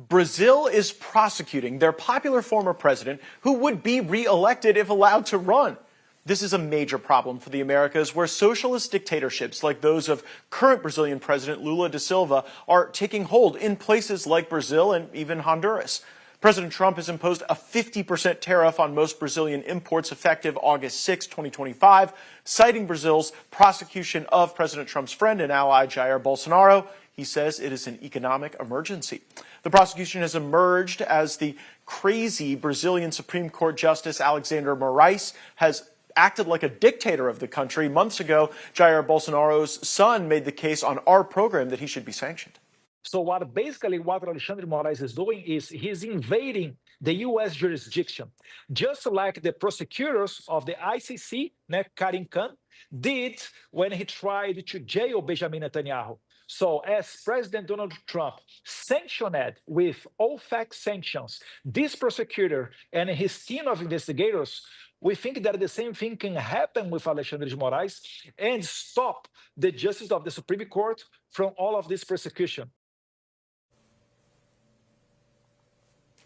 Brazil is prosecuting their popular former president who would be re-elected if allowed to run. This is a major problem for the Americas, where socialist dictatorships like those of current Brazilian President Lula da Silva are taking hold in places like Brazil and even Honduras. President Trump has imposed a 50% tariff on most Brazilian imports effective August 6, 2025, citing Brazil's prosecution of President Trump's friend and ally Jair Bolsonaro. He says it is an economic emergency. The prosecution has emerged as the crazy Brazilian Supreme Court Justice Alexander Moraes has acted like a dictator of the country. Months ago, Jair Bolsonaro's son made the case on our program that he should be sanctioned. So what Alexandre Moraes is doing is he's invading the U.S. jurisdiction, just like the prosecutors of the ICC, Karim Khan, did when he tried to jail Benjamin Netanyahu. So as President Donald Trump sanctioned with OFAC sanctions this prosecutor and his team of investigators, we think that the same thing can happen with Alexandre de Moraes and stop the justice of the Supreme Court from all of this persecution.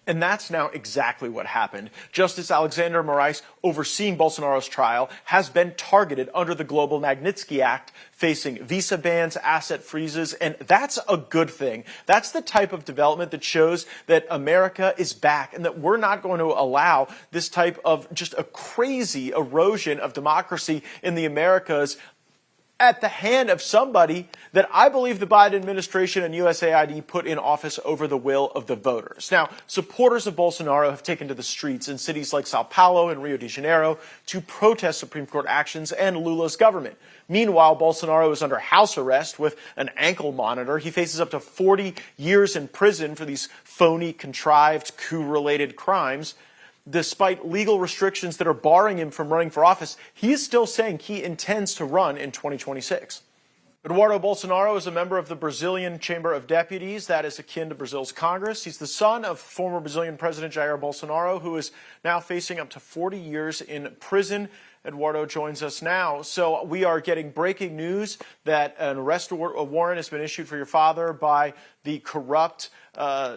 And that's now exactly what happened. Justice Alexander Moraes, overseeing Bolsonaro's trial, has been targeted under the Global Magnitsky Act, facing visa bans, asset freezes, and that's a good thing. That's the type of development that shows that America is back and that we're not going to allow this type of just a crazy erosion of democracy in the Americas at the hand of somebody that I believe the Biden administration and USAID put in office over the will of the voters. Now, supporters of Bolsonaro have taken to the streets in cities like Sao Paulo and Rio de Janeiro to protest Supreme Court actions and Lula's government. Meanwhile, Bolsonaro is under house arrest with an ankle monitor. He faces up to 40 years in prison for these phony, contrived, coup-related crimes. Despite legal restrictions that are barring him from running for office, he is still saying he intends to run in 2026. Eduardo Bolsonaro is a member of the Brazilian Chamber of Deputies, that is akin to Brazil's Congress. He's the son of former Brazilian President Jair Bolsonaro, who is now facing up to 40 years in prison. Eduardo joins us now. So we are getting breaking news that an arrest warrant has been issued for your father by the corrupt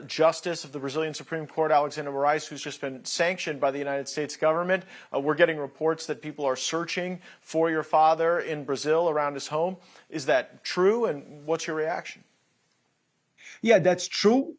justice of the Brazilian Supreme Court, Alexander Moraes, who's just been sanctioned by the United States government. We're getting reports that people are searching for your father in Brazil around his home. Is that true? And what's your reaction? Yeah, that's true.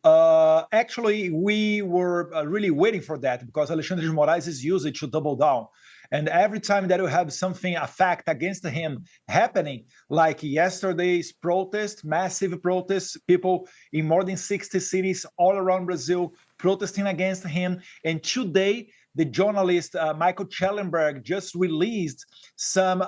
Actually, we were really waiting for that because Alexandre de Moraes is used to double down. And every time that we have something, a fact against him happening, like yesterday's protest, massive protests, people in more than 60 cities all around Brazil protesting against him. And today, the journalist Michael Schellenberg just released some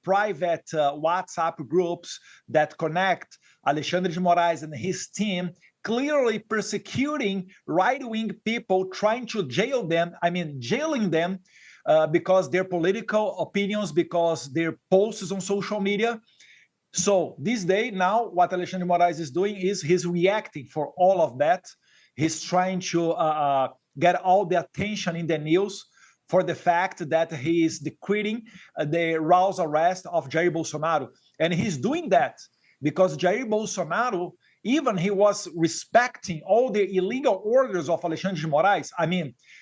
private WhatsApp groups that connect Alexandre de Moraes and his team, clearly persecuting right-wing people, trying to jail them, jailing them, because their political opinions, because their posts on social media. So this day now, what Alexandre Moraes is doing is he's reacting for all of that. He's trying to get all the attention in the news for the fact that he is decreting the house arrest of Jair Bolsonaro. And he's doing that because Jair Bolsonaro, even he was respecting all the illegal orders of Alexandre de Moraes.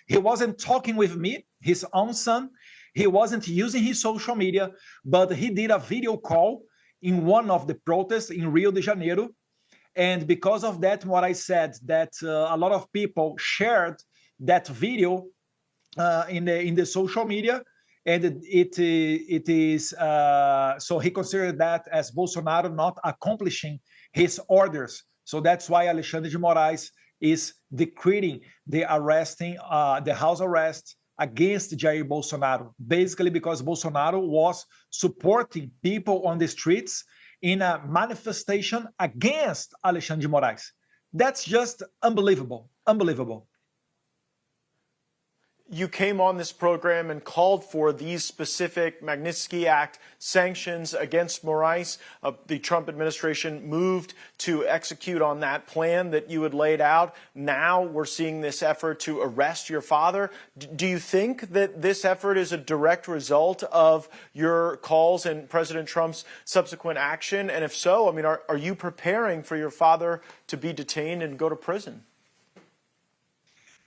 He wasn't talking with me, his own son. He wasn't using his social media, but he did a video call in one of the protests in Rio de Janeiro. And because of that, Moraes said that a lot of people shared that video in the social media. And it is so he considered that as Bolsonaro not accomplishing his orders. So that's why Alexandre de Moraes is decreting the house arrest against Jair Bolsonaro, basically because Bolsonaro was supporting people on the streets in a manifestation against Alexandre de Moraes. That's just unbelievable, unbelievable. You came on this program and called for these specific Magnitsky Act sanctions against Moraes. The Trump administration moved to execute on that plan that you had laid out. Now we're seeing this effort to arrest your father. Do you think that this effort is a direct result of your calls and President Trump's subsequent action? And if so, are you preparing for your father to be detained and go to prison?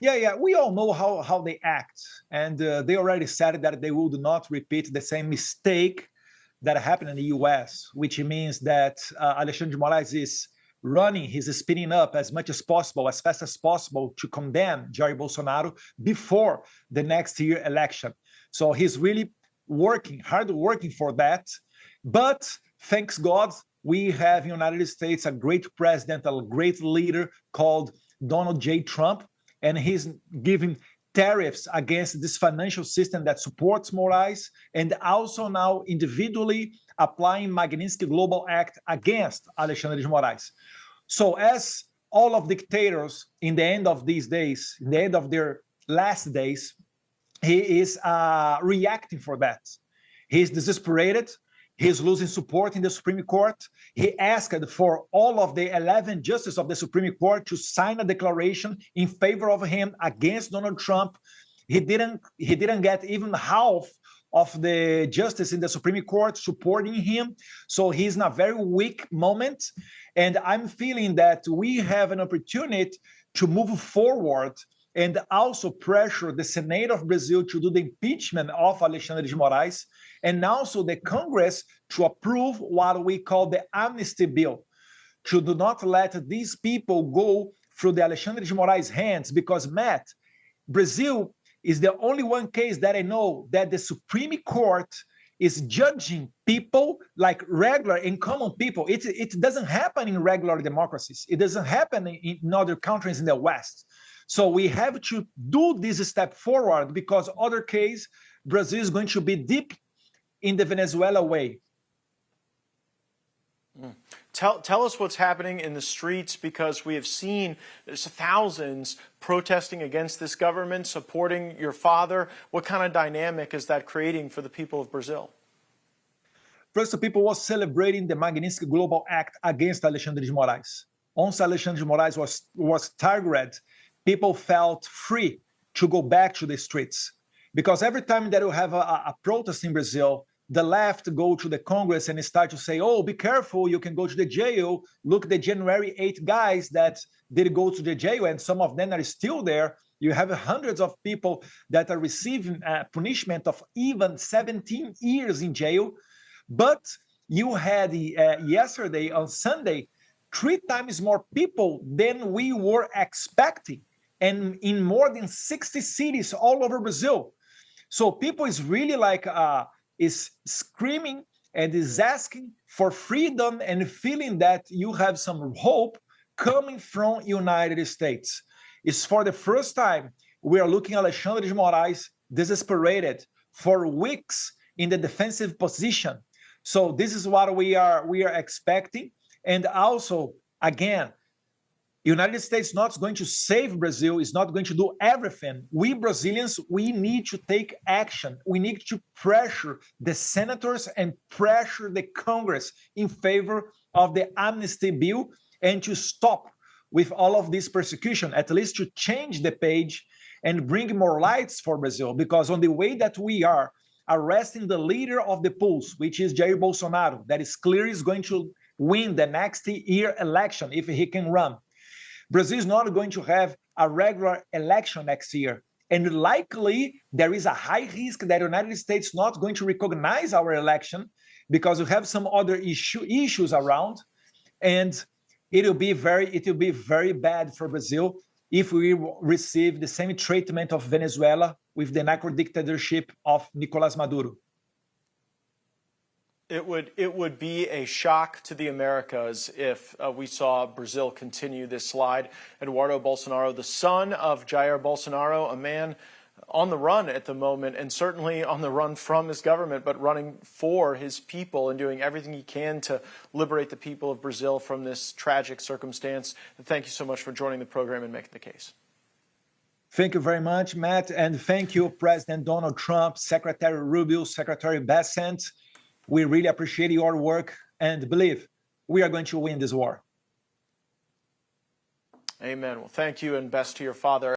Yeah. We all know how they act. And they already said that they would not repeat the same mistake that happened in the US, which means that Alexandre de Moraes is running, he's speeding up as much as possible, as fast as possible to condemn Jair Bolsonaro before the next year election. So he's really hard working for that. But thanks God, we have in the United States a great president, a great leader called Donald J. Trump, and he's giving tariffs against this financial system that supports Moraes, and also now individually applying Magnitsky Global Act against Alexandre de Moraes. So as all of dictators in the end of these days, in the end of their last days, he is reacting for that. He's desesperated. He's losing support in the Supreme Court. He asked for all of the 11 justices of the Supreme Court to sign a declaration in favor of him against Donald Trump. He didn't get even half of the justice in the Supreme Court supporting him. So he's in a very weak moment. And I'm feeling that we have an opportunity to move forward and also pressure the Senate of Brazil to do the impeachment of Alexandre de Moraes, and also the Congress to approve what we call the amnesty bill, to do not let these people go through the Alexandre de Moraes hands, because, Matt, Brazil is the only one case that I know that the Supreme Court is judging people like regular and common people. It doesn't happen in regular democracies. It doesn't happen in other countries in the West. So we have to do this step forward, because other case, Brazil is going to be deep in the Venezuela way. Tell us what's happening in the streets, because we have seen there's thousands protesting against this government, supporting your father. What kind of dynamic is that creating for the people of Brazil? First, the people was celebrating the Magnitsky Global Act against Alexandre de Moraes. Once Alexandre de Moraes was targeted, people felt free to go back to the streets. Because every time that you have a protest in Brazil, the left go to the Congress and start to say, oh, be careful, you can go to the jail. Look, the January 8 guys that did go to the jail, and some of them are still there. You have hundreds of people that are receiving punishment of even 17 years in jail. But you had yesterday, on Sunday, 3 times more people than we were expecting, and in more than 60 cities all over Brazil. So people is really like, is screaming and is asking for freedom and feeling that you have some hope coming from United States. It's for the first time we are looking at Alexandre de Moraes desesperated for weeks in the defensive position. So this is what we are expecting. And also, again, United States not going to save Brazil, is not going to do everything. We Brazilians, we need to take action. We need to pressure the senators and pressure the Congress in favor of the amnesty bill, and to stop with all of this persecution, at least to change the page and bring more lights for Brazil. Because on the way that we are arresting the leader of the polls, which is Jair Bolsonaro, that is clearly is going to win the next year election if he can run. Brazil is not going to have a regular election next year. And likely there is a high risk that the United States not going to recognize our election, because we have some other issues around. And it will be very bad for Brazil if we receive the same treatment of Venezuela with the narco dictatorship of Nicolás Maduro. It would be a shock to the Americas if we saw Brazil continue this slide. Eduardo Bolsonaro, the son of Jair Bolsonaro, a man on the run at the moment, and certainly on the run from his government, but running for his people and doing everything he can to liberate the people of Brazil from this tragic circumstance. And thank you so much for joining the program and making the case. Thank you very much, Matt. And thank you, President Donald Trump, Secretary Rubio, Secretary Bessent. We really appreciate your work, and believe we are going to win this war. Amen. Well, thank you, and best to your father.